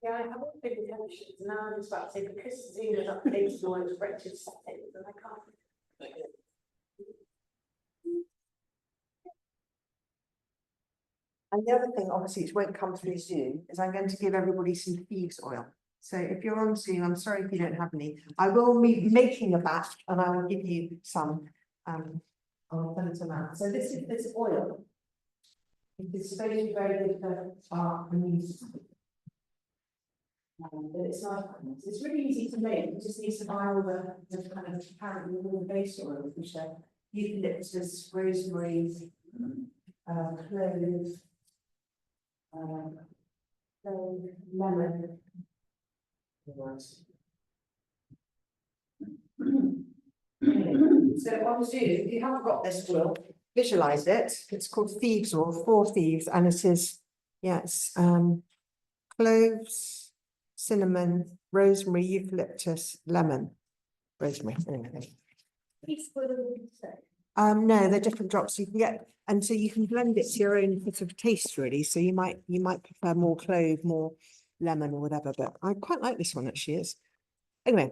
Yeah, I have all big intentions, and now I'm just about to say, because Zoom is updated all its wretched settings, and I can't. And the other thing, obviously, which won't come through Zoom, is I'm going to give everybody some thieves oil. So if you're on Zoom, I'm sorry if you don't have any. I will be making a batch, and I will give you some. I'll send it to Matt. So this is this oil. It's supposed to be very good for our immune system. But it's not. It's really easy to make. You just need to buy all the kind of apparently all the base oils, which are eucalyptus, rosemary, clove. Lemon. So on Zoom, if you haven't got this oil, visualize it. It's called thieves oil, 4 thieves, and it is, yes, cloves, cinnamon, rosemary, eucalyptus, lemon, rosemary. Anyway. No, they're different drops you can get, and so you can blend it to your own sort of taste, really. So you might prefer more clove, more lemon, or whatever. But I quite like this one actually. Anyway,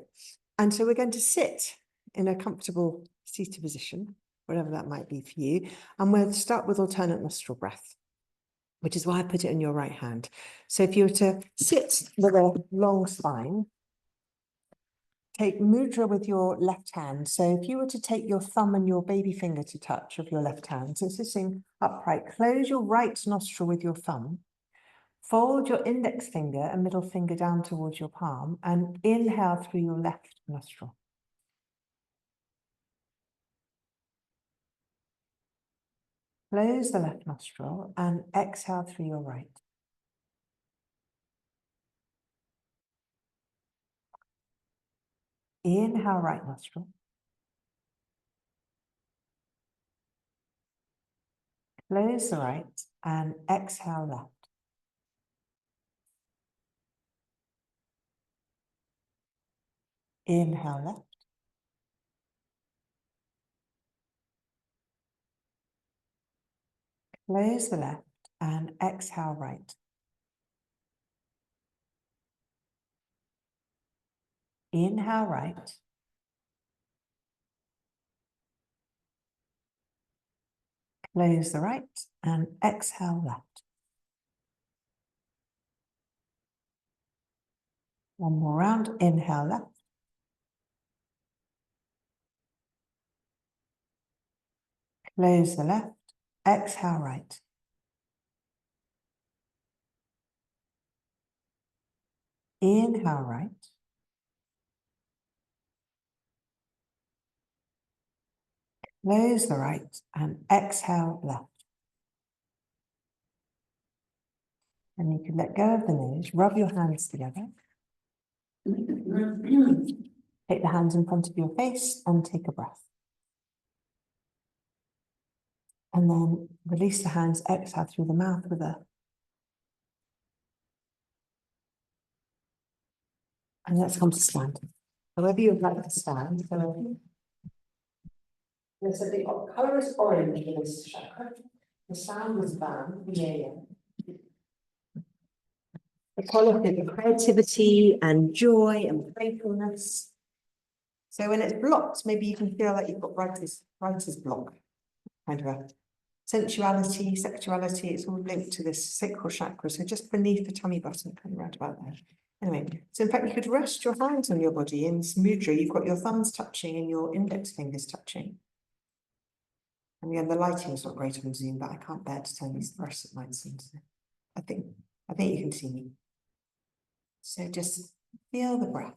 and so we're going to sit in a comfortable seated position, whatever that might be for you, and we'll start with alternate nostril breath, which is why I put it in your right hand. So if you were to sit with a long spine, take mudra with your left hand. So if you were to take your thumb and your baby finger to touch of your left hand, so sitting upright, close your right nostril with your thumb, fold your index finger and middle finger down towards your palm, and inhale through your left nostril. Close the left nostril and exhale through your right. Inhale right nostril. Close the right and exhale left. Inhale left. Close the left and exhale right. Inhale right. Close the right and exhale left. One more round. Inhale left. Close the left. Exhale right. Inhale right. Close the right and exhale left. And you can let go of the nose, rub your hands together. Take the hands in front of your face and take a breath. And then release the hands, exhale through the mouth with a. And let's come to stand. However you would like to stand. So the colour is orange in this chakra. The sound is bam, yeah. The colour is creativity and joy and playfulness. So when it's blocked, maybe you can feel like you've got writer's block. Kind of a sensuality, sexuality, it's all linked to this sacral chakra. So just beneath the tummy button, kind of right about there. Anyway, so in fact, you could rest your hands on your body in this mudra. You've got your thumbs touching and your index fingers touching. And again, the lighting is not great on Zoom, but I can't bear to turn these fluorescent lights on. So I think you can see me. So just feel the breath.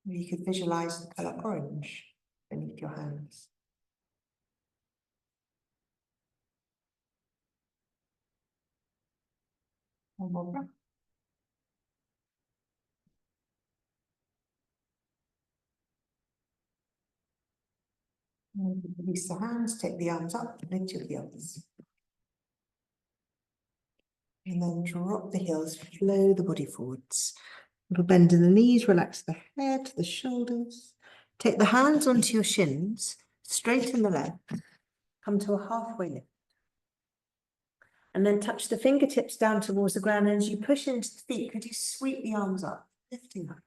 You could visualize the colour orange beneath your hands. One more breath. And release the hands, take the arms up, lift your heels. And then drop the heels, flow the body forwards. Little bend in the knees, relax the head, the shoulders. Take the hands onto your shins, straighten the leg, come to a halfway lift. And then touch the fingertips down towards the ground. And as you push into the feet, could you sweep the arms up, lifting up?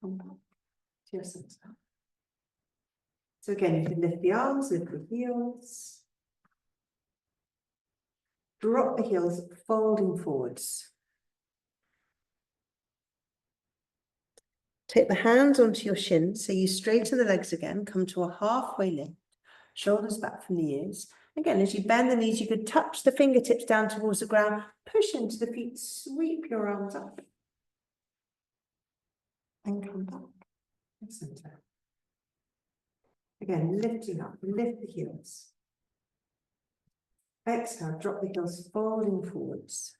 Come back to your center. So again, you can lift the arms, lift the heels. Drop the heels, folding forwards. Take the hands onto your shins, so you straighten the legs again, come to a halfway lift, shoulders back from the ears. Again, as you bend the knees, you could touch the fingertips down towards the ground, push into the feet, sweep your arms up. And come back to center. Again, lifting up, lift the heels. Exhale, drop the heels, folding forwards.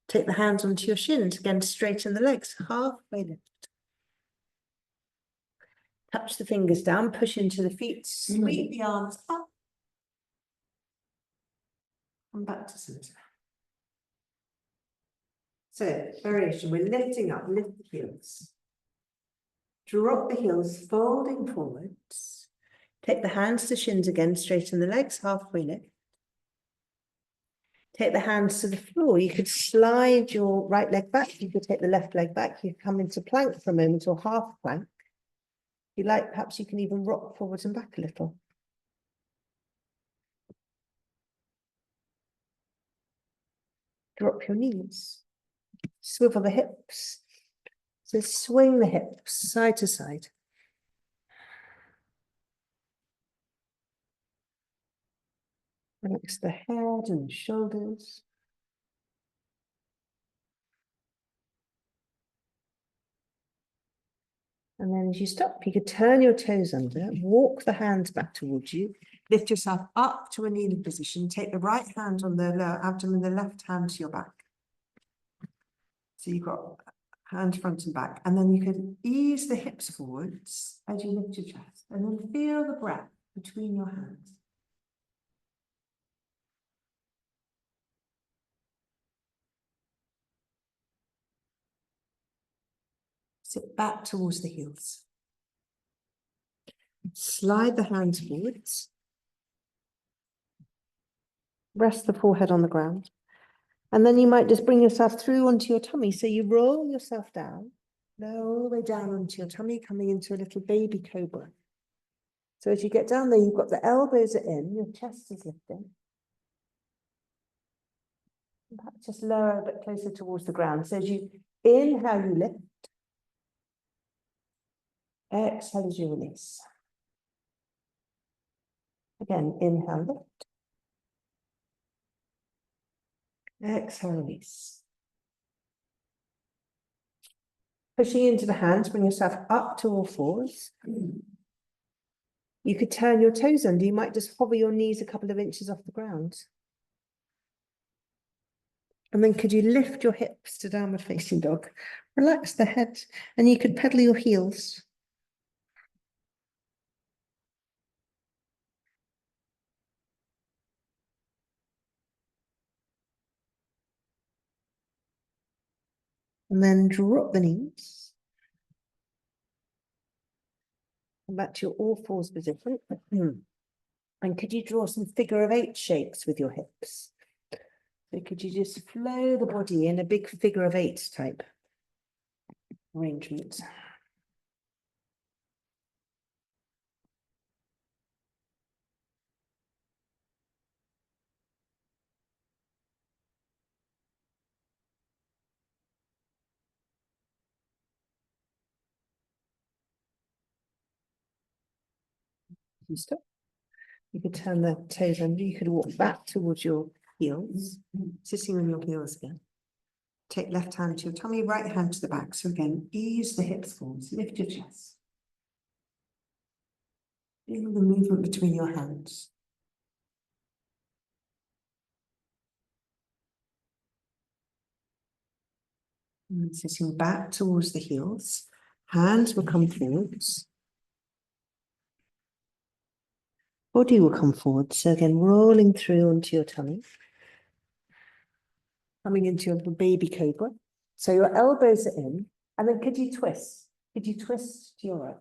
Take the hands onto your shins, again, straighten the legs, halfway lift. Touch the fingers down, push into the feet, sweep the arms up. And back to center. So, variation, we're lifting up, lift the heels. Drop the heels, folding forwards. Take the hands to shins again, straighten the legs, halfway lift. Take the hands to the floor. You could slide your right leg back. You could take the left leg back. You come into plank for a moment or half plank. If you like, perhaps you can even rock forwards and back a little. Drop your knees. Swivel the hips. So swing the hips side to side. Relax the head and the shoulders. And then as you stop, you could turn your toes under, walk the hands back towards you, lift yourself up to a kneeling position, take the right hand on the lower abdomen, the left hand to your back. So you've got hand front and back, and then you can ease the hips forwards as you lift your chest, and then feel the breath between your hands. Sit back towards the heels. Slide the hands forwards. Rest the forehead on the ground. And then you might just bring yourself through onto your tummy. So you roll yourself down, all the way down onto your tummy, coming into a little baby cobra. So as you get down there, you've got the elbows are in, your chest is lifting. And perhaps just lower a bit closer towards the ground. So as you inhale, you lift. Exhale as you release. Again, inhale, lift. Exhale, release. Pushing into the hands, bring yourself up to all fours. You could turn your toes under. You might just hover your knees a couple of inches off the ground. And then could you lift your hips to downward facing dog? Relax the head, and you could pedal your heels. And then drop the knees. Come back to your all fours position. And could you draw some figure of 8 shapes with your hips? So could you just flow the body in a big figure of 8 type arrangement? You stop. You could turn the toes under. You could walk back towards your heels, sitting on your heels again. Take left hand to your tummy, right hand to the back. So again, ease the hips forwards, lift your chest. Feel the movement between your hands. And sitting back towards the heels, hands will come forwards. Body will come forward. So again, rolling through onto your tummy. Coming into your baby cobra. So your elbows are in. And then could you twist? Could you twist to your right?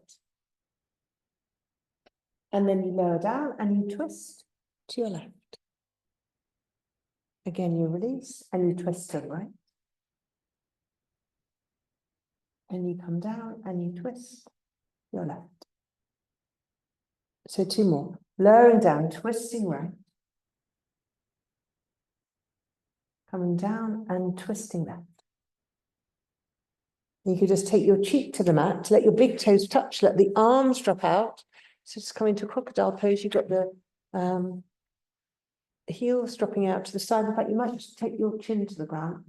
And then you lower down and you twist to your left. Again, you release and you twist to the right. And you come down and you twist your left. So 2 more. Lowering down, twisting right. Coming down and twisting left. You could just take your cheek to the mat, let your big toes touch, let the arms drop out. So just come into crocodile pose. You've got the heels dropping out to the side. In fact, you might just take your chin to the ground.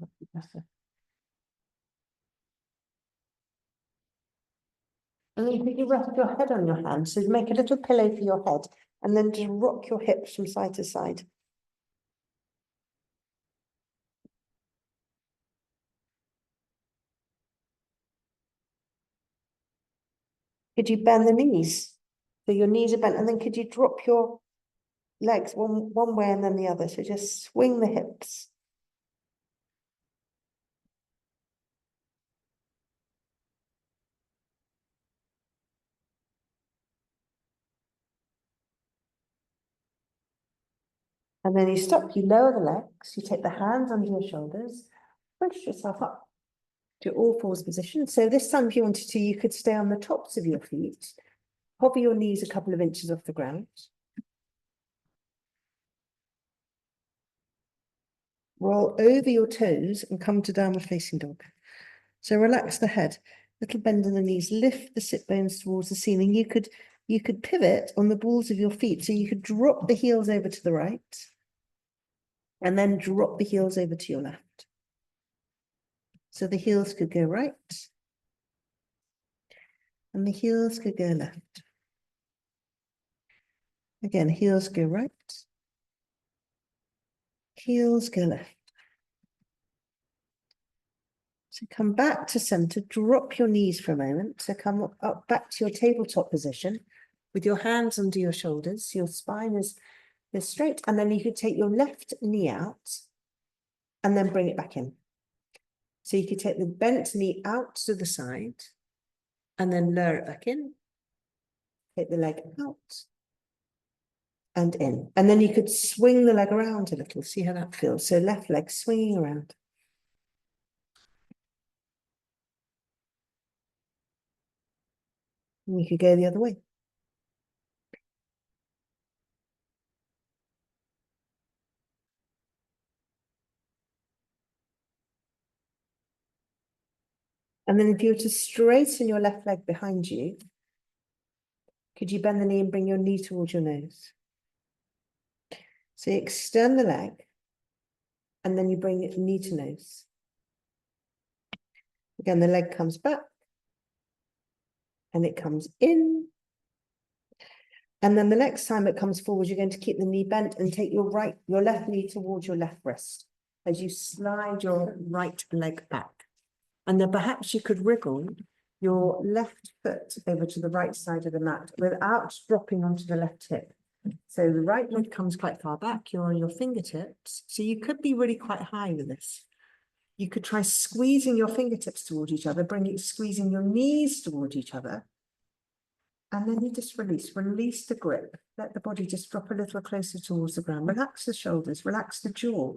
And then you rest your head on your hand. So make a little pillow for your head and then just rock your hips from side to side. Could you bend the knees? So your knees are bent, and then could you drop your legs one way and then the other? So just swing the hips. And then you stop, you lower the legs, you take the hands under your shoulders, push yourself up to all fours position. So this time, if you wanted to, you could stay on the tops of your feet, hover your knees a couple of inches off the ground. Roll over your toes and come to downward facing dog. So relax the head, little bend in the knees, lift the sit bones towards the ceiling. You could pivot on the balls of your feet. So you could drop the heels over to the right and then drop the heels over to your left. So the heels could go right and the heels could go left. Again, heels go right, heels go left. So come back to center, drop your knees for a moment. So come up back to your tabletop position with your hands under your shoulders. Your spine is straight, and then you could take your left knee out and then bring it back in. So you could take the bent knee out to the side and then lower it back in. Take the leg out and in. And then you could swing the leg around a little, see how that feels. So left leg swinging around. And you could go the other way. And then if you were to straighten your left leg behind you, could you bend the knee and bring your knee towards your nose? So you extend the leg and then you bring it knee to nose. Again, the leg comes back and it comes in. And then the next time it comes forward, you're going to keep the knee bent and take your left knee towards your left wrist as you slide your right leg back. And then perhaps you could wriggle your left foot over to the right side of the mat without dropping onto the left hip. So the right leg comes quite far back, you're on your fingertips. So you could be really quite high with this. You could try squeezing your fingertips towards each other, squeezing your knees towards each other. And then you just release the grip. Let the body just drop a little closer towards the ground. Relax the shoulders, relax the jaw.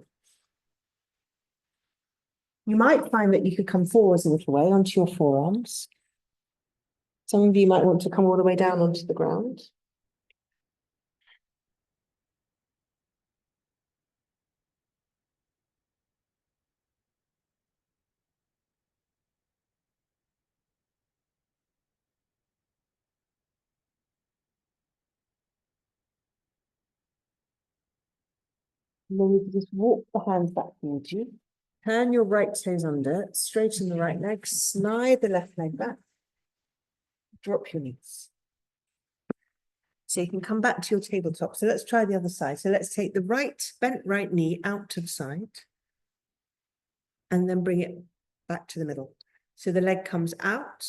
You might find that you could come forwards a little way onto your forearms. Some of you might want to come all the way down onto the ground. And then you can just walk the hands back towards you. Turn your right toes under, straighten the right leg, slide the left leg back, drop your knees. So you can come back to your tabletop. So let's try the other side. So let's take the bent right knee out to the side and then bring it back to the middle. So the leg comes out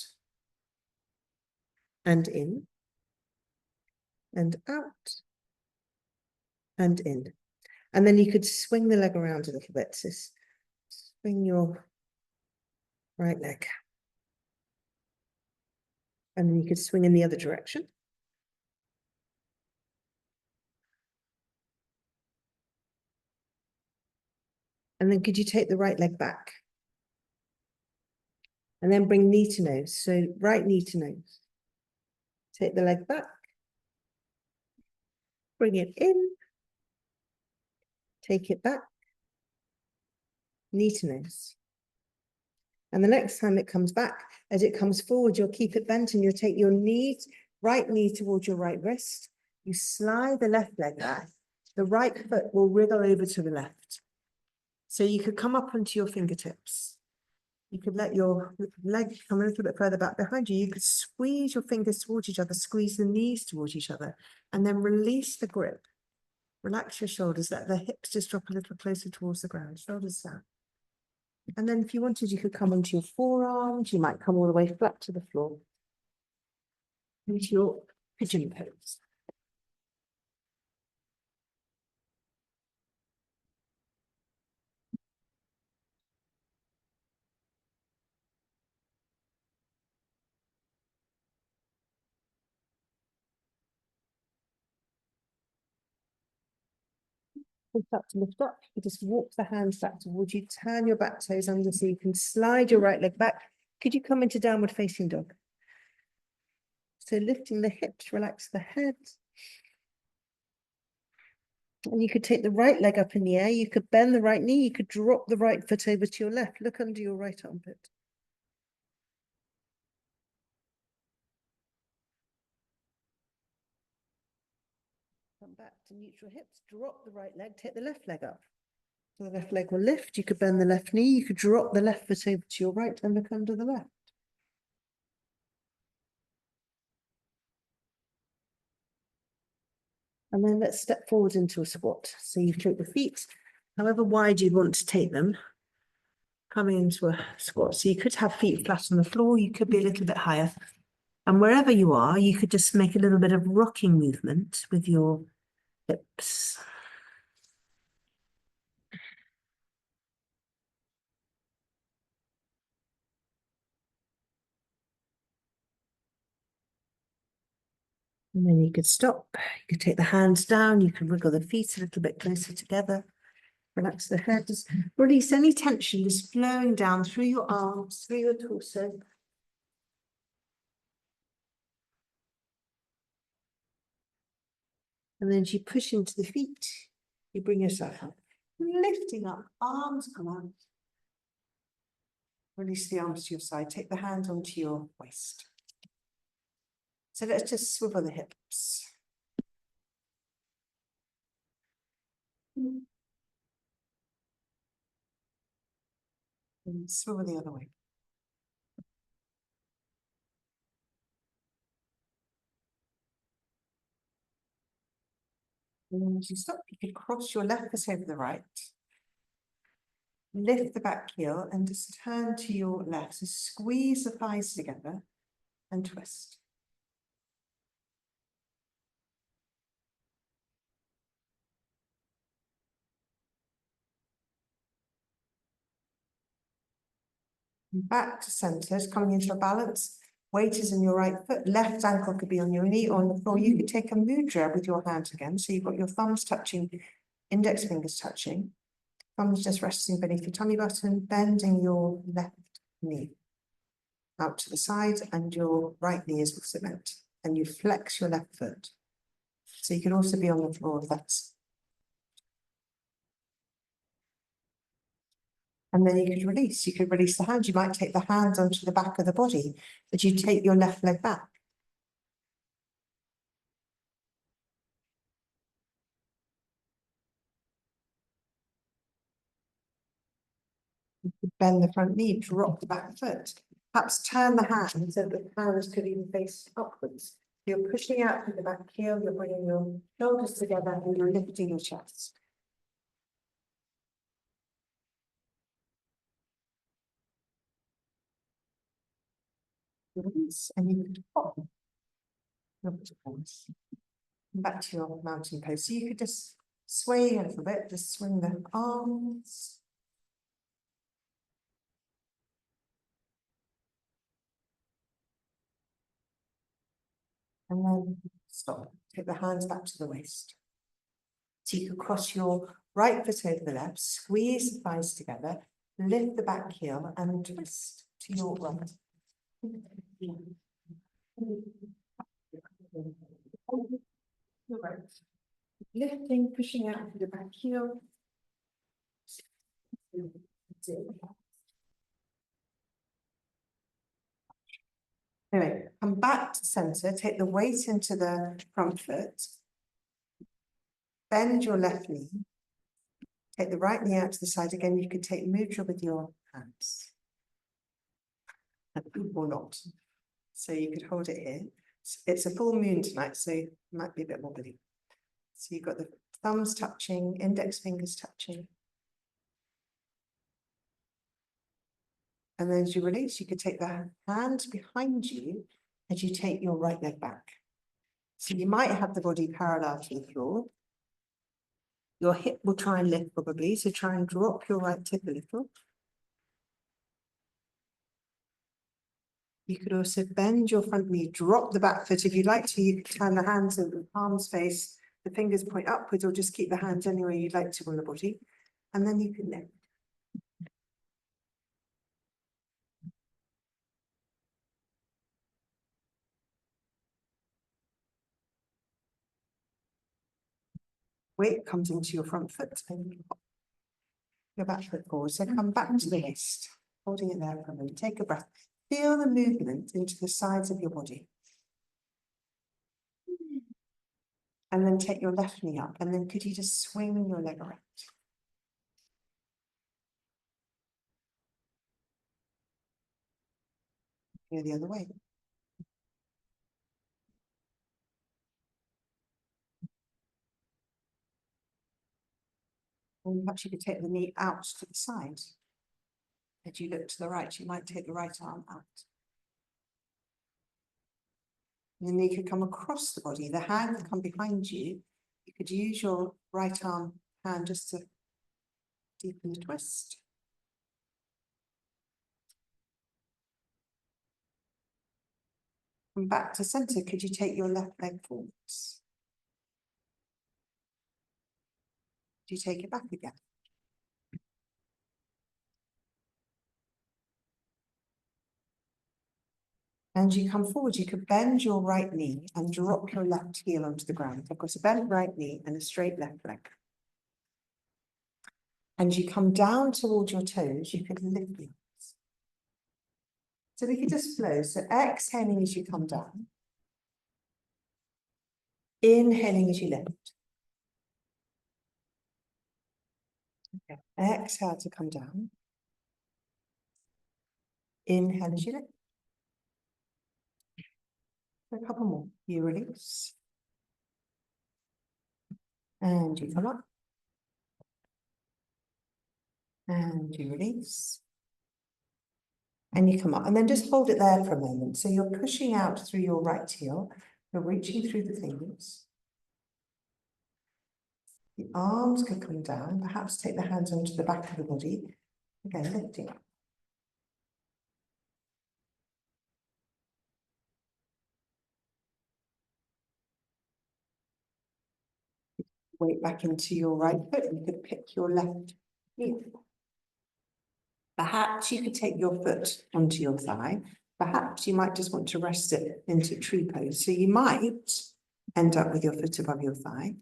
and in and out and in. And then you could swing the leg around a little bit. So swing your right leg. And then you could swing in the other direction. And then could you take the right leg back? And then bring knee to nose. So right knee to nose. Take the leg back. Bring it in. Take it back. Knee to nose. And the next time it comes back, as it comes forward, you'll keep it bent and you'll take your knee, right knee towards your right wrist. You slide the left leg back. The right foot will wriggle over to the left. So you could come up onto your fingertips. You could let your leg come a little bit further back behind you. You could squeeze your fingers towards each other, squeeze the knees towards each other, and then release the grip. Relax your shoulders, let the hips just drop a little closer towards the ground, shoulders down. And then if you wanted, you could come onto your forearms. You might come all the way flat to the floor. Into your pigeon pose. Start to lift up. You just walk the hands back towards you. Turn your back toes under so you can slide your right leg back. Could you come into downward facing dog? So lifting the hips, relax the head. And you could take the right leg up in the air. You could bend the right knee. You could drop the right foot over to your left. Look under your right armpit. Come back to neutral hips. Drop the right leg. Take the left leg up. So the left leg will lift. You could bend the left knee. You could drop the left foot over to your right and look under the left. And then let's step forward into a squat. So you take the feet, however wide you want to take them, coming into a squat. So you could have feet flat on the floor, you could be a little bit higher. And wherever you are, you could just make a little bit of rocking movement with your hips. And then you could stop. You could take the hands down. You can wriggle the feet a little bit closer together. Relax the head. Just release any tension just flowing down through your arms, through your torso. And then as you push into the feet, you bring yourself up. Lifting up, arms come out. Release the arms to your side. Take the hands onto your waist. So let's just swivel the hips. And swivel the other way. And as you stop, you can cross your left foot over the right. Lift the back heel and just turn to your left. So squeeze the thighs together and twist. Back to centre, coming into a balance. Weight is in your right foot, left ankle could be on your knee or on the floor. You could take a mudra with your hands again. So you've got your thumbs touching, index fingers touching. Thumbs just resting beneath your tummy button, bending your left knee out to the side and your right knee is also bent. And you flex your left foot. So you can also be on the floor if that's. And then you could release the hands. You might take the hands onto the back of the body, but you take your left leg back. You could bend the front knee, drop the back foot. Perhaps turn the hands so that the hands could even face upwards. You're pushing out through the back heel, you're bringing your shoulders together and you're lifting your chest. Release and you could pop. Back to your mountain pose. So you could just sway a little bit, just swing the arms. And then stop. Take the hands back to the waist. So you could cross your right foot over the left, squeeze the thighs together, lift the back heel and twist to your right. Right. Lifting, pushing out through the back heel. Anyway, come back to center, take the weight into the front foot. Bend your left knee. Take the right knee out to the side. Again, you could take mudra with your hands. Or not. So you could hold it here. It's a full moon tonight, so it might be a bit wobbly. So you've got the thumbs touching, index fingers touching. And then as you release, you could take the hand behind you as you take your right leg back. So you might have the body parallel to the floor. Your hip will try and lift probably, so try and drop your right hip a little. You could also bend your front knee, drop the back foot. If you'd like to, you can turn the hands and the palms face, the fingers point upwards, or just keep the hands anywhere you'd like to on the body. And then you can lift. Weight comes into your front foot and your back foot forward. So come back to the waist, holding it there for a moment. Take a breath. Feel the movement into the sides of your body. And then take your left knee up. And then could you just swing your leg around? Go the other way. And perhaps you could take the knee out to the side. As you look to the right, you might take the right arm out. And then you could come across the body. The hand could come behind you. You could use your right arm hand just to deepen the twist. Come back to center. Could you take your left leg forwards? Do you take it back again? And you come forward, you could bend your right knee and drop your left heel onto the ground. Of course, a bent right knee and a straight left leg. And you come down towards your toes, you could lift your hands. So we could just flow. So exhaling as you come down. Inhaling as you lift. Okay. Exhale to come down. Inhale as you lift. A couple more. You release. And you come up. And you release. And you come up. And then just hold it there for a moment. So you're pushing out through your right heel. You're reaching through the fingers. The arms could come down. Perhaps take the hands onto the back of the body. Again, lifting up. Weight back into your right foot. You could pick your left heel. Perhaps you could take your foot onto your thigh. Perhaps you might just want to rest it into tree pose. So you might end up with your foot above your thigh,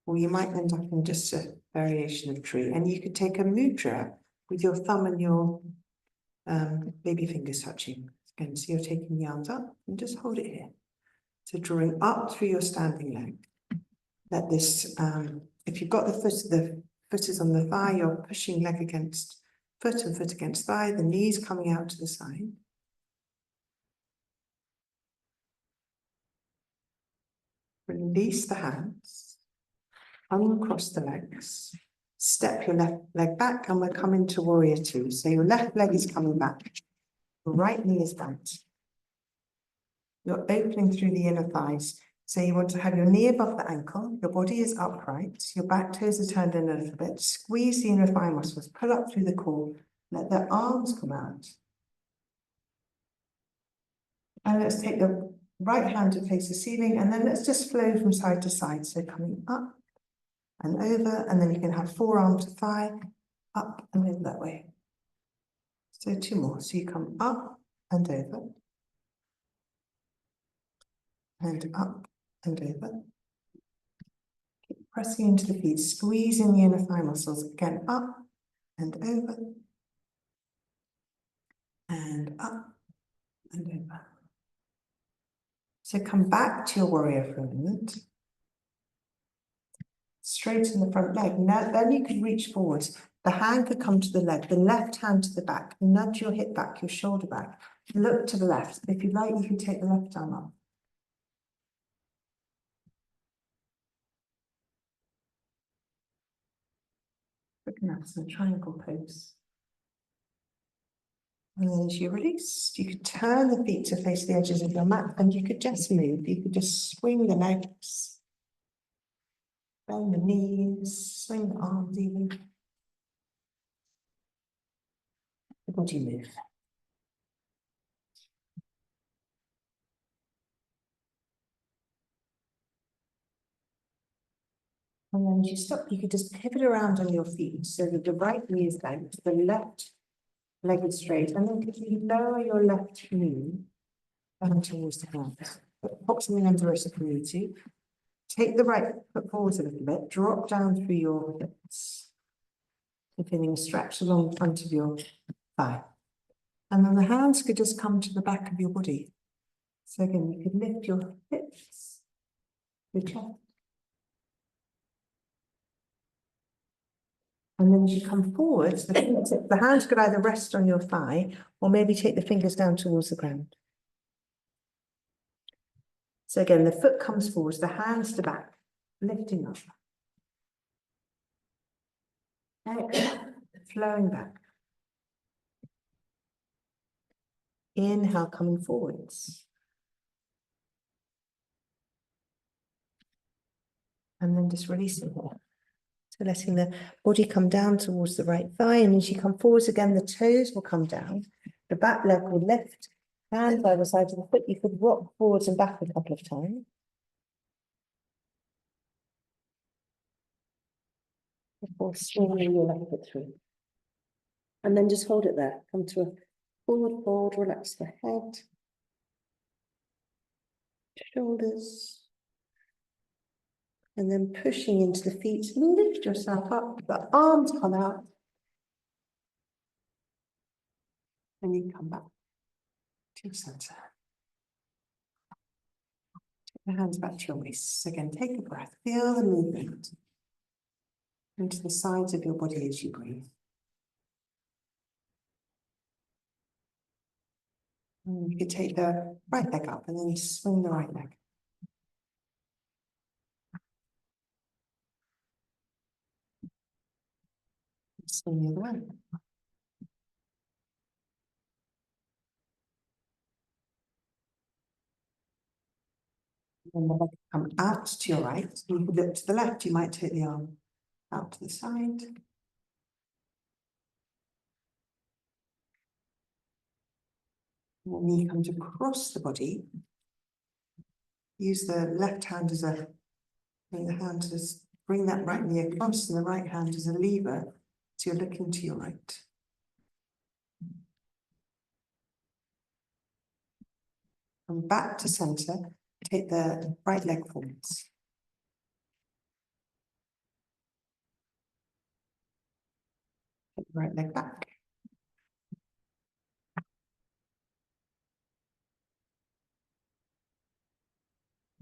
or you might end up in just a variation of tree. And you could take a mudra with your thumb and your baby fingers touching. Again, so you're taking the arms up and just hold it here. So drawing up through your standing leg. Let this, if you've got the foot is on the thigh, you're pushing leg against foot and foot against thigh, the knees coming out to the side. Release the hands, uncross the legs, step your left leg back, and we're coming to warrior two. So your left leg is coming back, your right knee is bent. You're opening through the inner thighs. So you want to have your knee above the ankle, your body is upright, your back toes are turned in a little bit, squeeze the inner thigh muscles, pull up through the core, let the arms come out. And let's take the right hand to face the ceiling, and then let's just flow from side to side. So coming up and over, and then you can have forearm to thigh, up and over that way. So 2 more. So you come up and over, and up and over. Keep pressing into the feet, squeezing the inner thigh muscles. Again, up and over, and up and over. So come back to your warrior for a minute. Straighten the front leg. Now, then you can reach forwards. The hand could come to the leg, the left hand to the back. Nudge your hip back, your shoulder back. Look to the left. If you like, you can take the left arm up. Trikonasana, triangle pose. And then as you release, you could turn the feet to face the edges of your mat, and you could just move. You could just swing the legs, bend the knees, swing the arms even. The body move. And then as you stop, you could just pivot around on your feet so that the right knee is bent, the left leg is straight, and then could you lower your left knee down towards the ground. Pop something under it if you need to. Take the right foot forward a little bit, drop down through your hips. You're feeling a stretch along the front of your thigh. And then the hands could just come to the back of your body. So again, you could lift your hips, your chest. And then as you come forwards, the hands could either rest on your thigh or maybe take the fingers down towards the ground. So again, the foot comes forwards, the hands to back, lifting up. Exhale, flowing back. Inhale, coming forwards. And then just releasing here. So letting the body come down towards the right thigh, and as you come forwards again, the toes will come down. The back leg will lift, hands by the side of the foot. You could rock forwards and back a couple of times. Before swinging your left foot through. And then just hold it there. Come to a forward fold, relax the head, shoulders. And then pushing into the feet, lift yourself up, the arms come out. And you come back to your center. Take the hands back to your waist. Again, take a breath, feel the movement into the sides of your body as you breathe. And you could take the right leg up and then swing the right leg. Swing the other way. And the leg come out to your right. You could look to the left. You might take the arm out to the side. And the knee comes across the body. Use the left hand as a, bring the hand as, bring that right knee across, and the right hand as a lever. So you're looking to your right. Come back to center. Take the right leg forwards. Take the right leg back.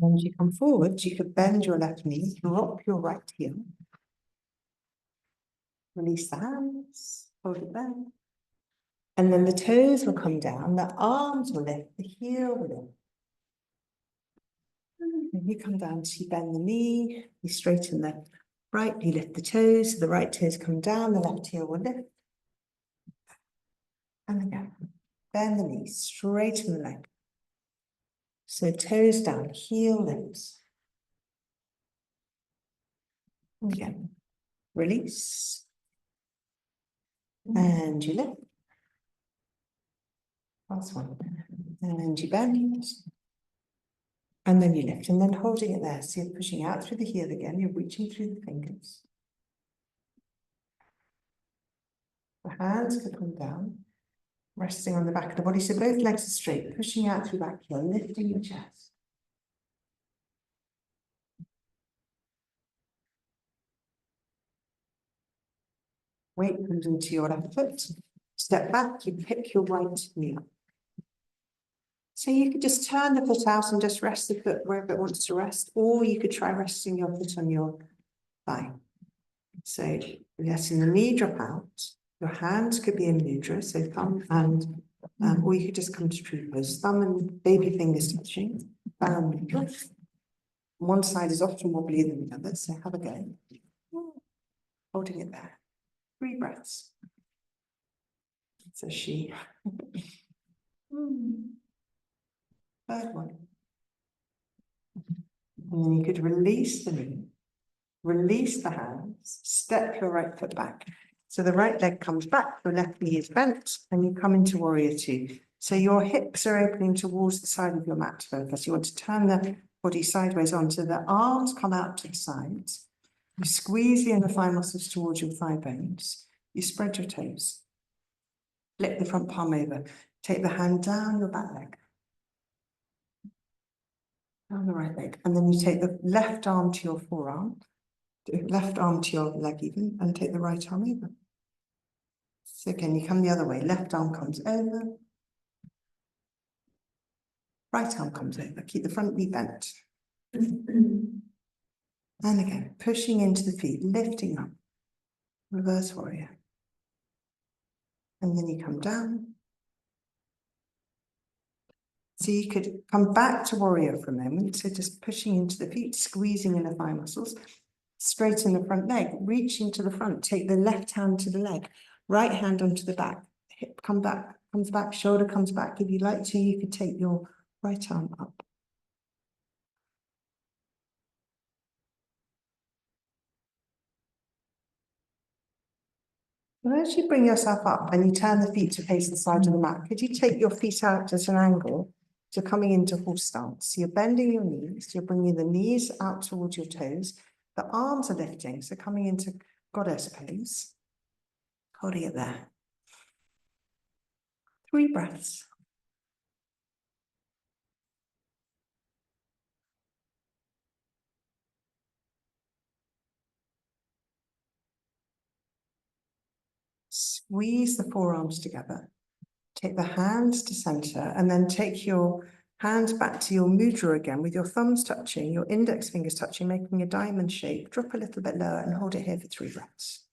And as you come forward, you could bend your left knee, drop your right heel. Release the hands, hold it there. And then the toes will come down, the arms will lift, the heel will lift. And you come down, so you bend the knee, you straighten the right, you lift the toes, so the right toes come down, the left heel will lift. And again, bend the knee, straighten the leg. So toes down, heel lifts. Again, release. And you lift. Last one. And you bend. And then you lift, and then holding it there. So you're pushing out through the heel again. You're reaching through the fingers. The hands could come down, resting on the back of the body. So both legs are straight, pushing out through back heel, lifting your chest. Weight comes into your left foot. Step back, you pick your right knee up. So you could just turn the foot out and just rest the foot wherever it wants to rest, or you could try resting your foot on your thigh. So letting the knee drop out. Your hands could be in mudra, so thumb and, or you could just come to true pose. Thumb and baby fingers touching. One side is often wobbly than the other, so have a go. Holding it there. 3 breaths. So she. Third one. And then you could release the knee, release the hands, step your right foot back. So the right leg comes back, your left knee is bent, and you come into warrior 2. So your hips are opening towards the side of your mat focus. You want to turn the body sideways onto the arms, come out to the sides. You squeeze the inner thigh muscles towards your thigh bones. You spread your toes. Flip the front palm over. Take the hand down your back leg. Down the right leg. And then you take the left arm to your forearm, left arm to your leg even, and take the right arm over. So again, you come the other way. Left arm comes over. Right arm comes over. Keep the front knee bent. And again, pushing into the feet, lifting up. Reverse warrior. And then you come down. So you could come back to warrior for a moment. So just pushing into the feet, squeezing in the thigh muscles. Straighten the front leg, reaching to the front. Take the left hand to the leg, right hand onto the back. Hip comes back, shoulder comes back. If you like to, you could take your right arm up. And as you bring yourself up and you turn the feet to face the side of the mat, could you take your feet out at an angle? So coming into horse stance. So you're bending your knees, you're bringing the knees out towards your toes. The arms are lifting, so coming into goddess pose. Holding it there. 3 breaths. Squeeze the forearms together. Take the hands to center and then take your hands back to your mudra again with your thumbs touching, your index fingers touching, making a diamond shape. Drop a little bit lower and hold it here for 3 breaths.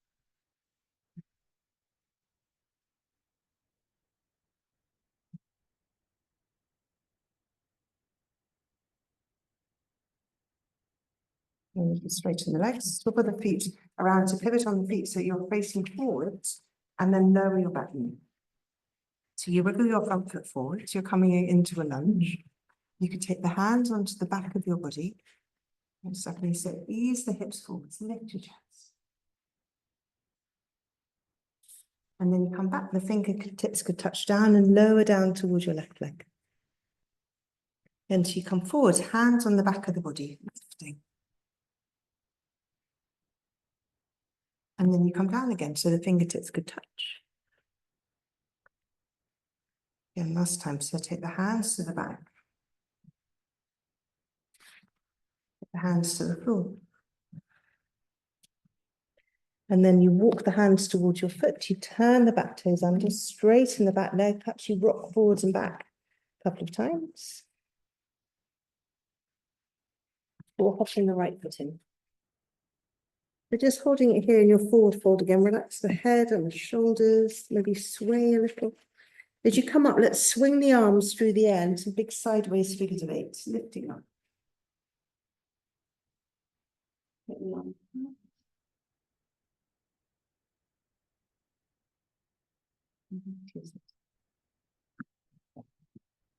And you can straighten the legs, top of the feet around to pivot on the feet so you're facing forwards and then lower your back knee. So you wiggle your front foot forward, so you're coming into a lunge. You can take the hands onto the back of your body. And suddenly, so ease the hips forwards, lift your chest. And then you come back, the fingertips could touch down and lower down towards your left leg. And so you come forward, hands on the back of the body, lifting. And then you come down again, so the fingertips could touch. Again, last time, so take the hands to the back. Take the hands to the floor. And then you walk the hands towards your foot, you turn the back toes under, straighten the back leg, perhaps you rock forwards and back a couple of times. Or hopping the right foot in. So just holding it here in your forward fold again, relax the head and the shoulders, maybe sway a little. As you come up, let's swing the arms through the air and some big sideways figures of 8, lifting up.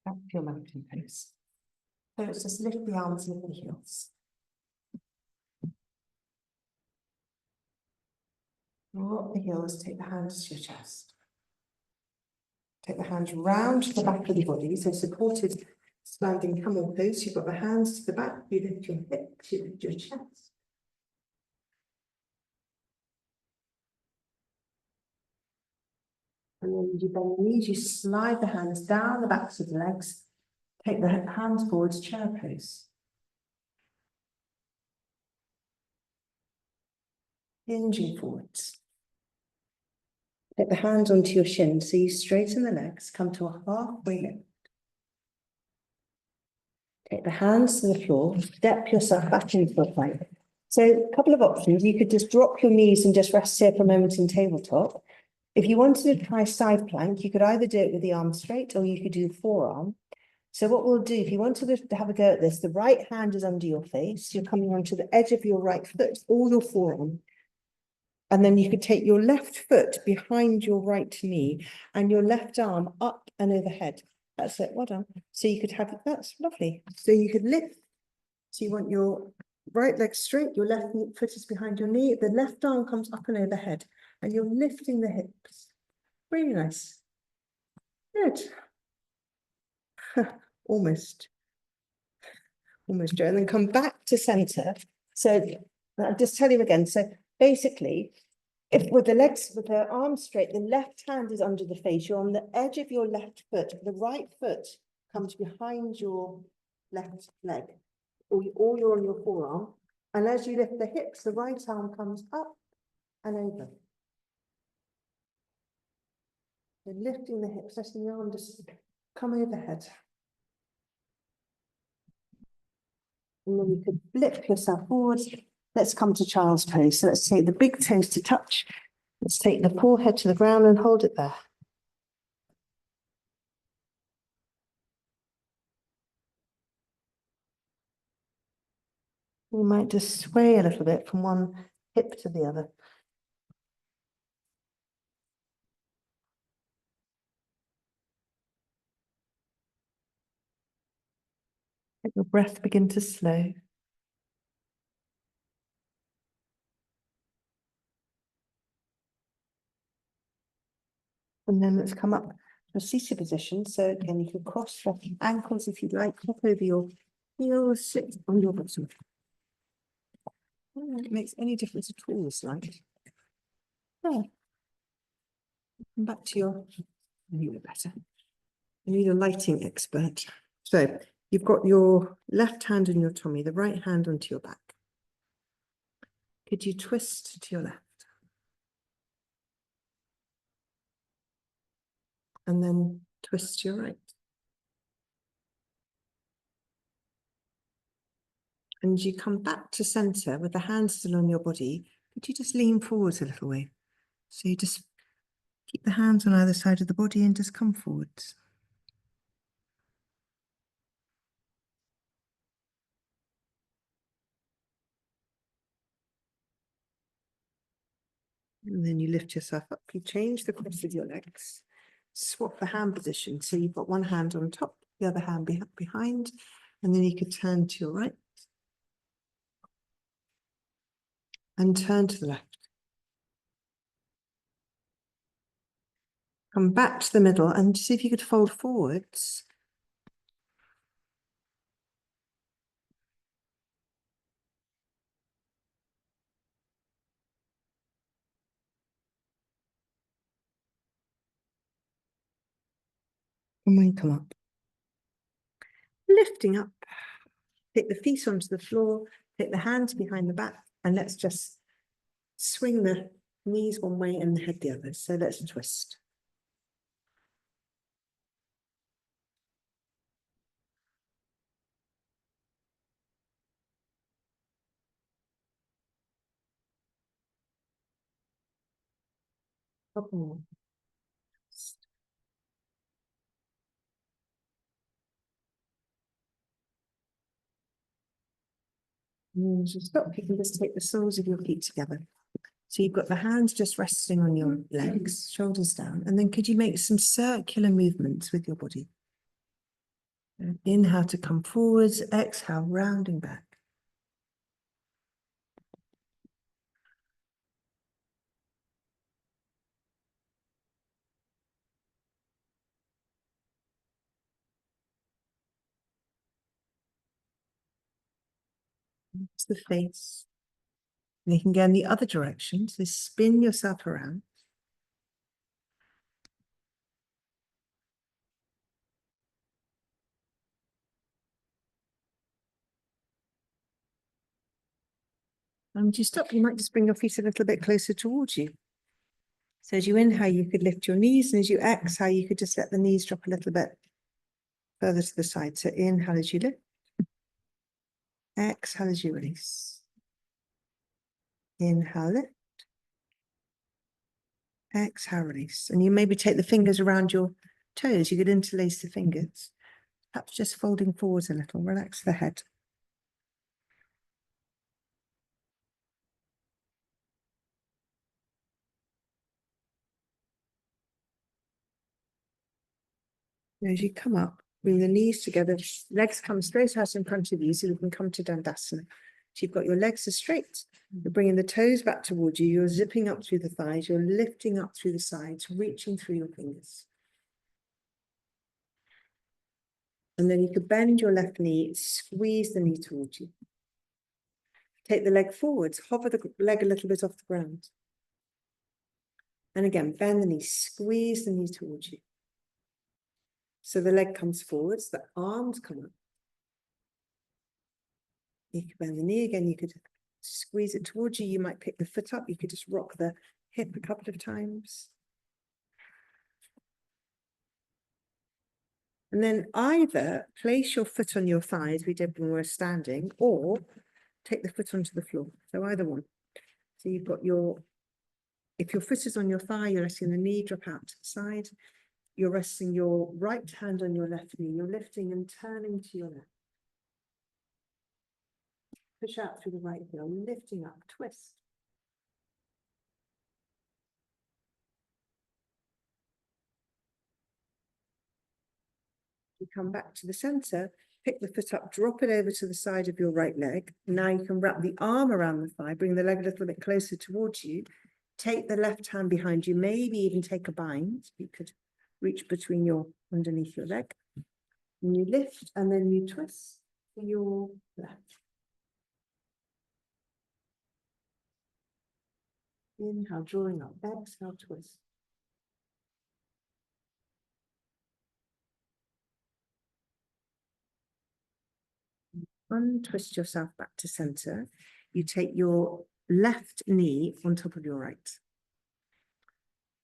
Back to your mountain pose. So it's just lift the arms, lift the heels. Rock the heels, take the hands to your chest. Take the hands round to the back of the body, so supported Standing camel pose, you've got the hands to the back, you lift your hips, you lift your chest. And then you bend the knees, you slide the hands down the backs of the legs, take the hands forwards, chair pose. Hinging forwards. Take the hands onto your shins, so you straighten the legs, come to a halfway lift. Take the hands to the floor, step yourself back into a plank. So a couple of options. You could just drop your knees and just rest here for a moment in tabletop. If you wanted to try side plank, you could either do it with the arms straight or you could do forearm. So what we'll do, if you wanted to have a go at this, the right hand is under your face. You're coming onto the edge of your right foot or your forearm. And then you could take your left foot behind your right knee and your left arm up and overhead. That's it, well done. So you could have, that's lovely. So you could lift. So you want your right leg straight, your left foot is behind your knee, the left arm comes up and overhead, and you're lifting the hips. Really nice. Good. Almost. Almost, Joe. And then come back to center. So I'll just tell you again. So basically, if with the legs, with the arms straight, the left hand is under the face. You're on the edge of your left foot. The right foot comes behind your left leg, or you're on your forearm. And as you lift the hips, the right arm comes up and over. So lifting the hips, letting the arm just come overhead. And then you could flip yourself forwards. Let's come to child's pose. So let's take the big toes to touch. Let's take the forehead to the ground and hold it there. You might just sway a little bit from one hip to the other. Let your breath begin to slow. And then let's come up to a seated position. So again, you can cross your ankles if you'd like, hop over your heels, sit on your bottom. I don't know if it makes any difference at all, this light. Yeah. Come back to your, you know better. You need a lighting expert. So you've got your left hand on your tummy, the right hand onto your back. Could you twist to your left? And then twist to your right. And you come back to center with the hands still on your body. Could you just lean forwards a little way? So you just keep the hands on either side of the body and just come forwards. And then you lift yourself up. You change the cross of your legs. Swap the hand position. So you've got one hand on top, the other hand behind, and then you could turn to your right and turn to the left. Come back to the middle and see if you could fold forwards. And when you come up, lifting up, take the feet onto the floor, take the hands behind the back, and let's just swing the knees one way and the head the other. So let's twist. Couple more. And just stop. You can just take the soles of your feet together. So you've got the hands just resting on your legs, shoulders down. And then could you make some circular movements with your body? Inhale to come forwards, exhale, rounding back. It's the face. And you can go in the other direction, so spin yourself around. And as you stop, you might just bring your feet a little bit closer towards you. So as you inhale, you could lift your knees, and as you exhale, you could just let the knees drop a little bit further to the side. So inhale as you lift, exhale as you release. Inhale, lift, exhale, release. And you maybe take the fingers around your toes. You could interlace the fingers, perhaps just folding forwards a little, relax the head. As you come up, bring the knees together, legs come straight out in front of you so you can come to Dandasana. So you've got your legs as straight, you're bringing the toes back towards you, you're zipping up through the thighs, you're lifting up through the sides, reaching through your fingers. And then you could bend your left knee, squeeze the knee towards you. Take the leg forwards, hover the leg a little bit off the ground. And again, bend the knee, squeeze the knee towards you. So the leg comes forwards, the arms come up. You could bend the knee again, you could squeeze it towards you. You might pick the foot up. You could just rock the hip a couple of times. And then either place your foot on your thigh, as we did when we were standing, or take the foot onto the floor. So either one. So you've got if your foot is on your thigh, you're resting the knee, drop out to the side. You're resting your right hand on your left knee. You're lifting and turning to your left. Push out through the right heel, lifting up, twist. You come back to the center, pick the foot up, drop it over to the side of your right leg. Now you can wrap the arm around the thigh, bring the leg a little bit closer towards you. Take the left hand behind you, maybe even take a bind. You could reach between underneath your leg. And you lift and then you twist to your left. Inhale, drawing up, exhale, twist. Untwist yourself back to center. You take your left knee on top of your right.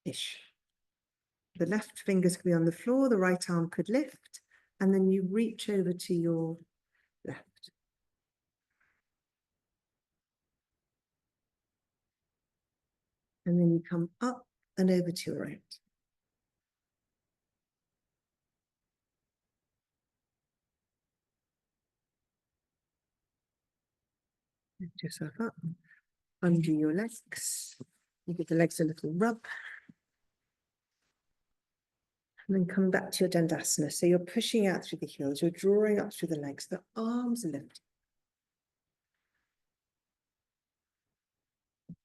Ish. The left fingers could be on the floor, the right arm could lift, and then you reach over to your left. And then you come up and over to your right. Lift yourself up, undo your legs. You give the legs a little rub. And then come back to your Dandasana. So you're pushing out through the heels, you're drawing up through the legs, the arms are lifted.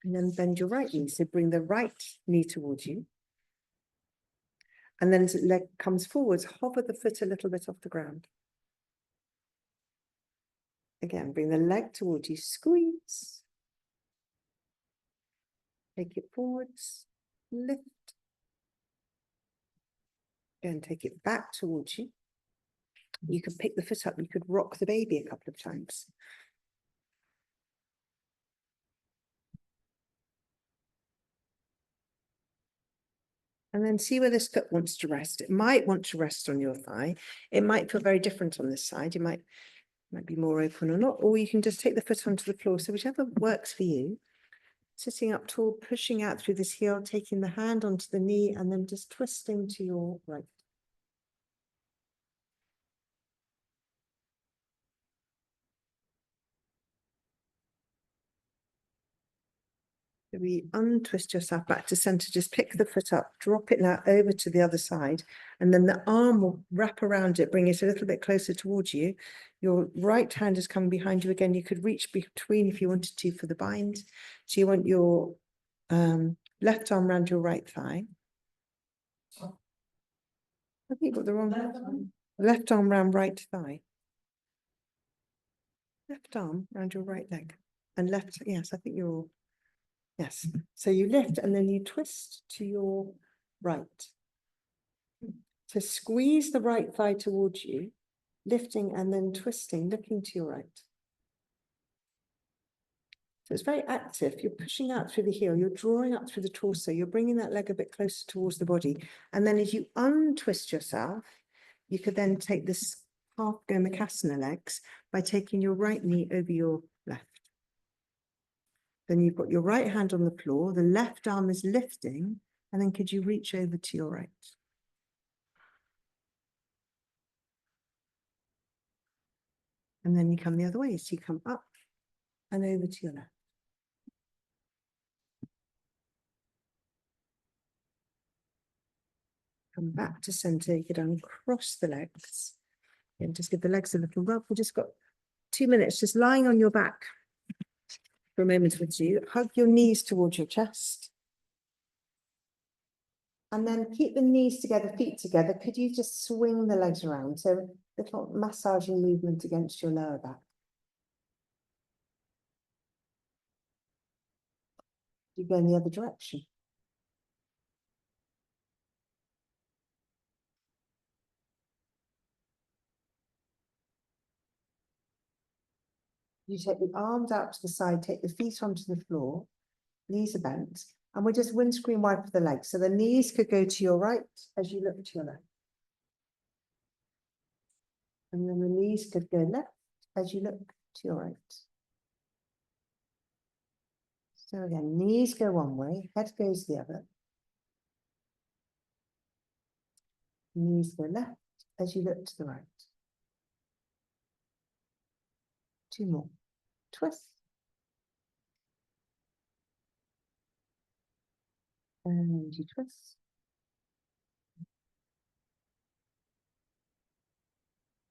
And then bend your right knee. So bring the right knee towards you. And then as the leg comes forwards, hover the foot a little bit off the ground. Again, bring the leg towards you, squeeze. Take it forwards, lift. Again, take it back towards you. You could pick the foot up, you could rock the baby a couple of times. And then see where this foot wants to rest. It might want to rest on your thigh. It might feel very different on this side. You might be more open or not, or you can just take the foot onto the floor. So whichever works for you. Sitting up tall, pushing out through this heel, taking the hand onto the knee, and then just twisting to your right. We untwist yourself back to center, just pick the foot up, drop it now over to the other side, and then the arm will wrap around it, bring it a little bit closer towards you. Your right hand is coming behind you again. You could reach between if you wanted to for the bind. So you want your left arm around your right thigh. I think you got the wrong left arm around right thigh. left arm around your right leg and left, yes, I think you're all, yes. So you lift and then you twist to your right. So squeeze the right thigh towards you, lifting and then twisting, looking to your right. So it's very active. You're pushing out through the heel, you're drawing up through the torso, you're bringing that leg a bit closer towards the body. And then as you untwist yourself, you could then take this half gomukhasana legs by taking your right knee over your left. Then you've got your right hand on the floor, the left arm is lifting, and then could you reach over to your right? And then you come the other way, so you come up and over to your left. Come back to center, you could uncross the legs and just give the legs a little rub. We've just got 2 minutes, just lying on your back for a moment with you. Hug your knees towards your chest. And then keep the knees together, feet together. Could you just swing the legs around? So little massaging movement against your lower back. You go in the other direction. You take the arms out to the side, take the feet onto the floor, knees are bent, and we just windscreen wipe the legs. So the knees could go to your right as you look to your left. And then the knees could go left as you look to your right. So again, knees go one way, head goes the other. Knees go left as you look to the right. 2 more. Twist. And you twist.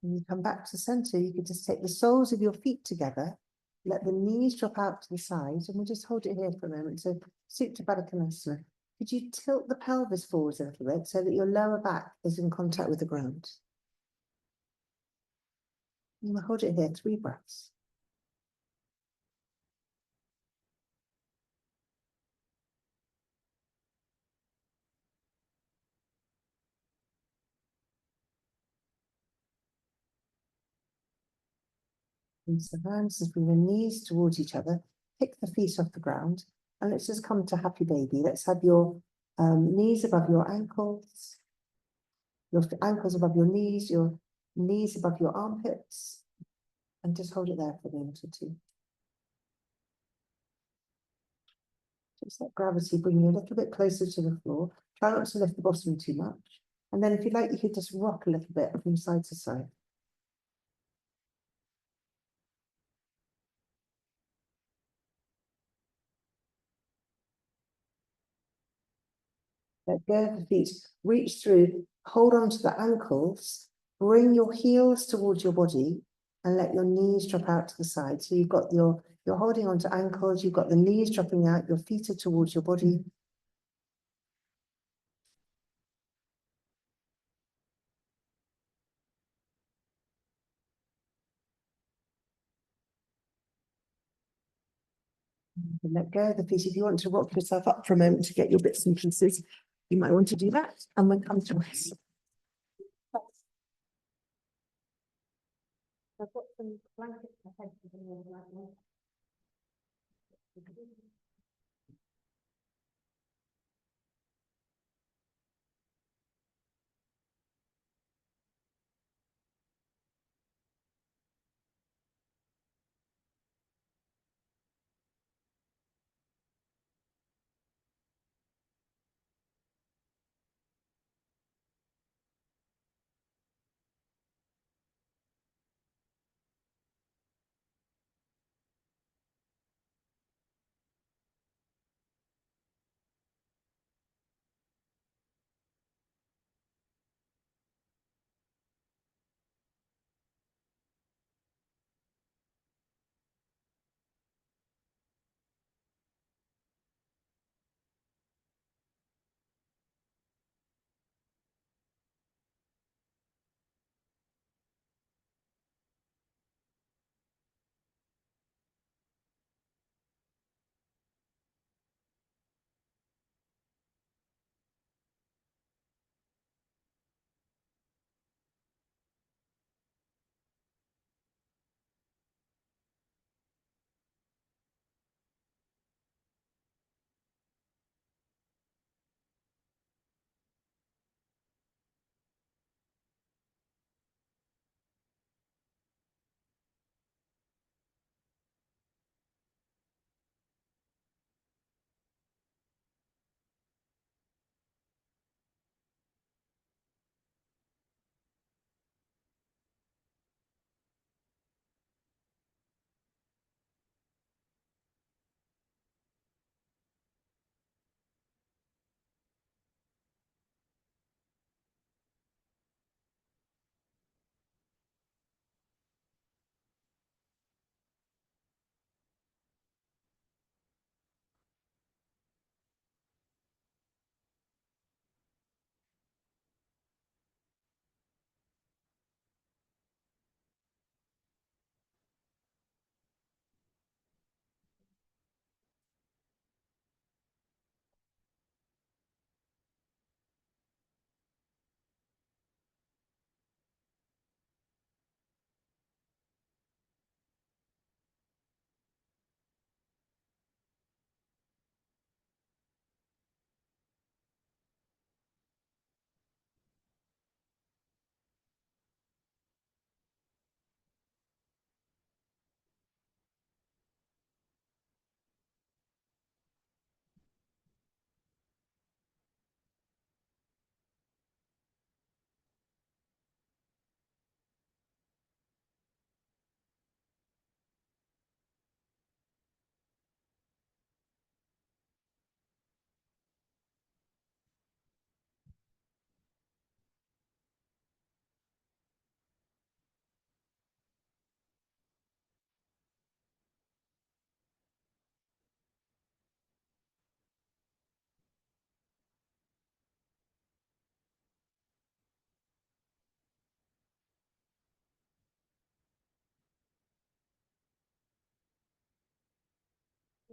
And you come back to center, you can just take the soles of your feet together, let the knees drop out to the sides, and we'll just hold it here for a moment. So, Supta Baddha Konasana. Could you tilt the pelvis forwards a little bit so that your lower back is in contact with the ground? And we'll hold it here, 3 breaths. Use the hands and bring the knees towards each other, pick the feet off the ground, and let's just come to happy baby. Let's have your knees above your ankles above your knees above your armpits, and just hold it there for a minute or two. Just let gravity bring you a little bit closer to the floor. Try not to lift the bottom too much. And then if you like, you could just rock a little bit from side to side. Let go of the feet, reach through, hold on to the ankles, bring your heels towards your body and let your knees drop out to the side. So you've got you're holding on to ankles, you've got the knees dropping out, your feet are towards your body. And let go of the feet. If you want to rock yourself up for a moment to get your bits and pieces, you might want to do that. And then come to rest. I've got some blankets ahead for the morning.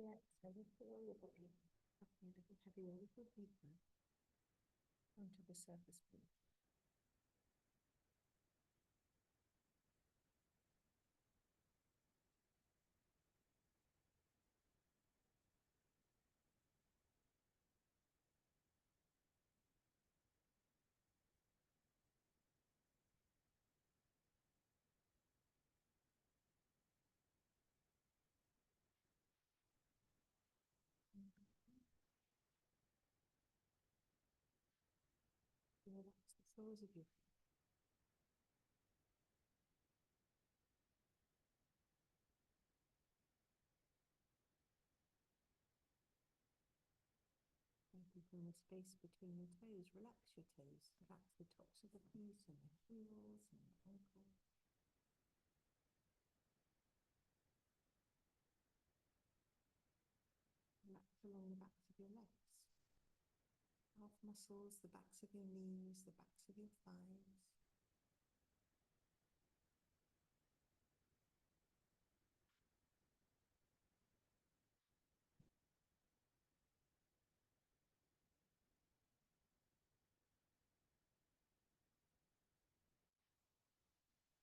Yeah, so you feel your body dropping a little heavier, a little deeper onto the surface beneath. Relax the soles of your feet. Maybe from the space between your toes, relax your toes. Relax the tops of the feet and the heels and the ankles. Relax along the backs of your legs. Calf muscles, the backs of your knees, the backs of your thighs.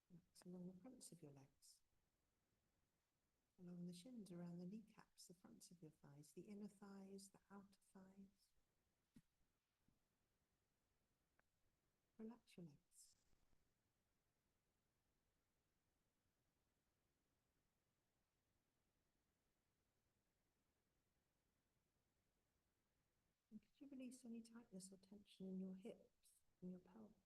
Relax along the fronts of your legs. Along the shins, around the kneecaps, the fronts of your thighs, the inner thighs, the outer thighs. Relax your legs. And could you release any tightness or tension in your hips and your pelvis?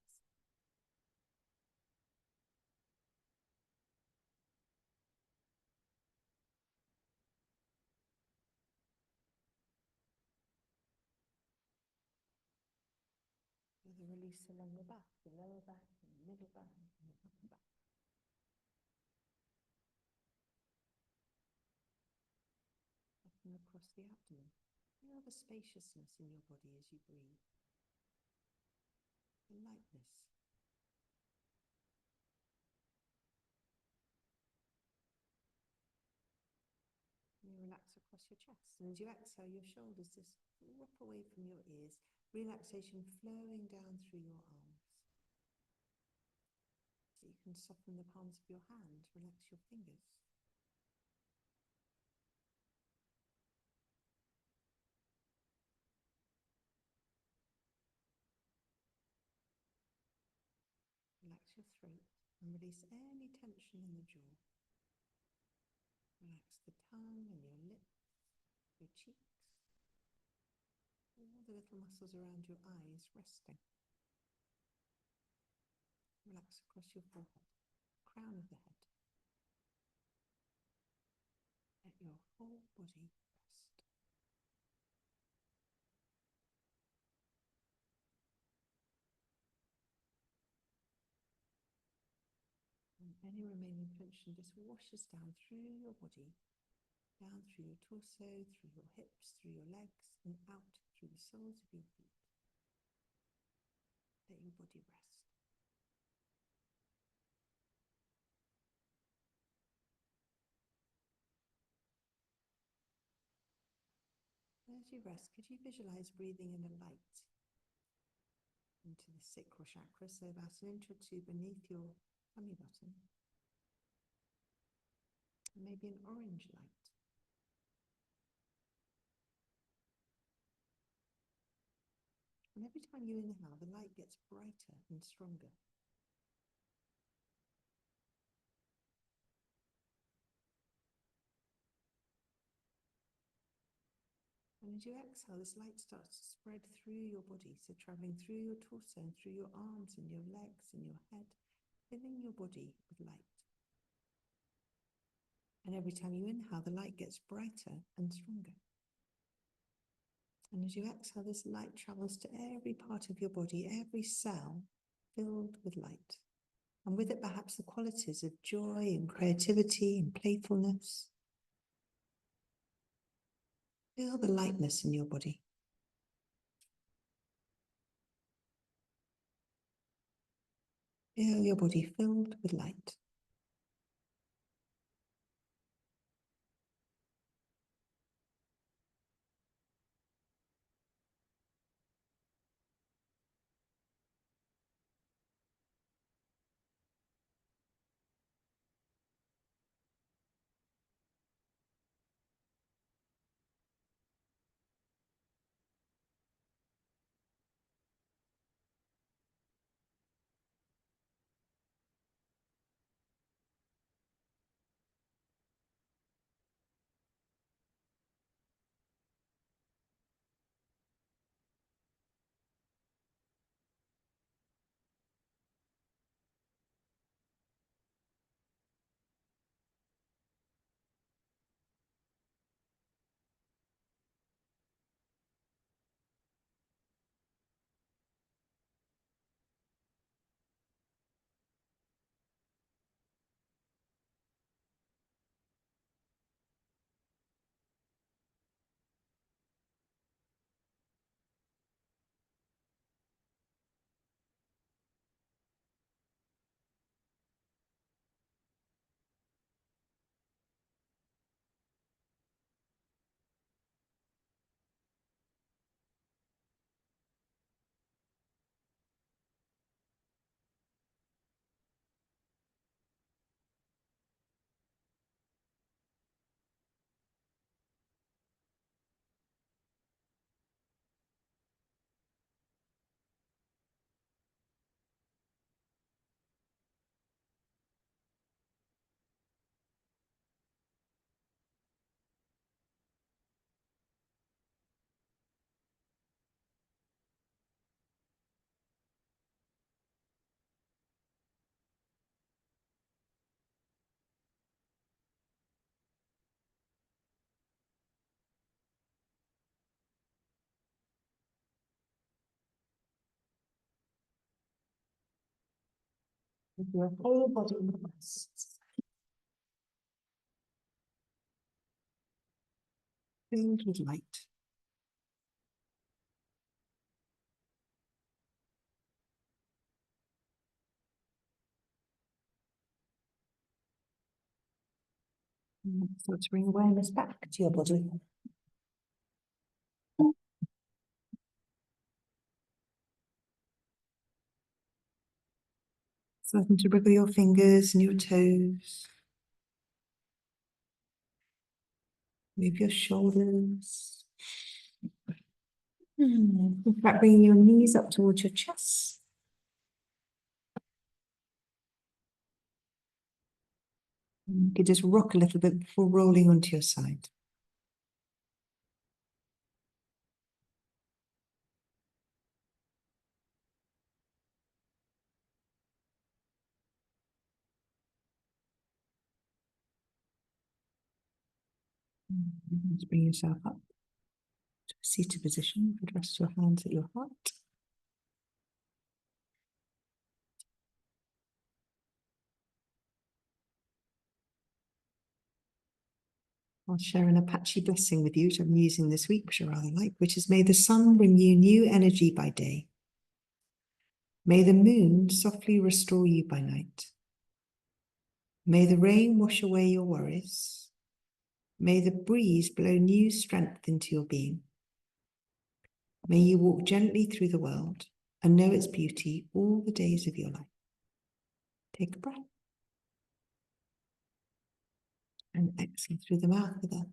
Feel the release along the back, the lower back, and the middle back, and the upper back. Up and across the abdomen. Feel the spaciousness in your body as you breathe. The lightness. And you relax across your chest. And as you exhale, your shoulders just drop away from your ears. Relaxation flowing down through your arms. So you can soften the palms of your hands. Relax your fingers. Relax your throat and release any tension in the jaw. Relax the tongue and your lips, your cheeks, all the little muscles around your eyes resting. Relax across your forehead, crown of the head. Let your whole body rest. And any remaining tension just washes down through your body, down through your torso, through your hips, through your legs, and out through the soles of your feet. Let your body rest. As you rest, could you visualize breathing in a light into the sacral chakra, so about an inch or two beneath your tummy button, and maybe an orange light. And every time you inhale, the light gets brighter and stronger. And as you exhale, this light starts to spread through your body, so traveling through your torso and through your arms and your legs and your head, filling your body with light. And every time you inhale, the light gets brighter and stronger. And as you exhale, this light travels to every part of your body, every cell filled with light. And with it, perhaps the qualities of joy and creativity and playfulness. Feel the lightness in your body. Feel your body filled with light. With your whole body rests. Filled with light. So to bring awareness back to your body. Starting to wriggle your fingers and your toes. Move your shoulders. Think about bringing your knees up towards your chest. You could just rock a little bit before rolling onto your side. Just bring yourself up to a seated position. Rest your hands at your heart. I'll share an Apache blessing with you, which I'm using this week, which I rather like, which is: may the sun bring you new energy by day. May the moon softly restore you by night. May the rain wash away your worries. May the breeze blow new strength into your being. May you walk gently through the world and know its beauty all the days of your life. Take a breath. And exhale through the mouth with a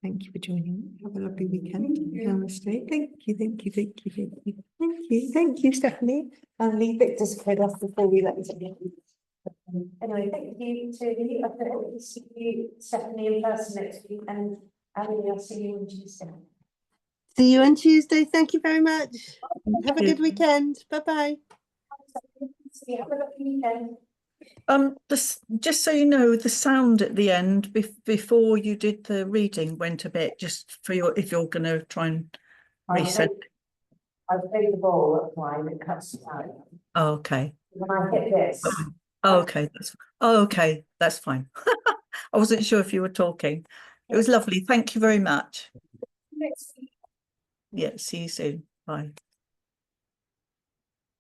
thank you for joining me. Have a lovely weekend. Namaste. Thank you, thank you, thank you, thank you. Thank you, thank you, Stephanie. I'll leave Victor's code off before we let you go. Anyway, thank you to you. I hope to see you, Stephanie, in person next week, and Abby, I'll see you on Tuesday. See you on Tuesday. Thank you very much. Have a good weekend. Bye-bye. Have a lovely weekend. Just so you know, the sound at the end before you did the reading went a bit, just for your, if you're going to try and reset. I've played the ball at mine, it cuts out. Oh, okay. When I hit this. Oh, okay. Okay. That's fine. I wasn't sure if you were talking. It was lovely. Thank you very much. Next week. Yeah. See you soon. Bye.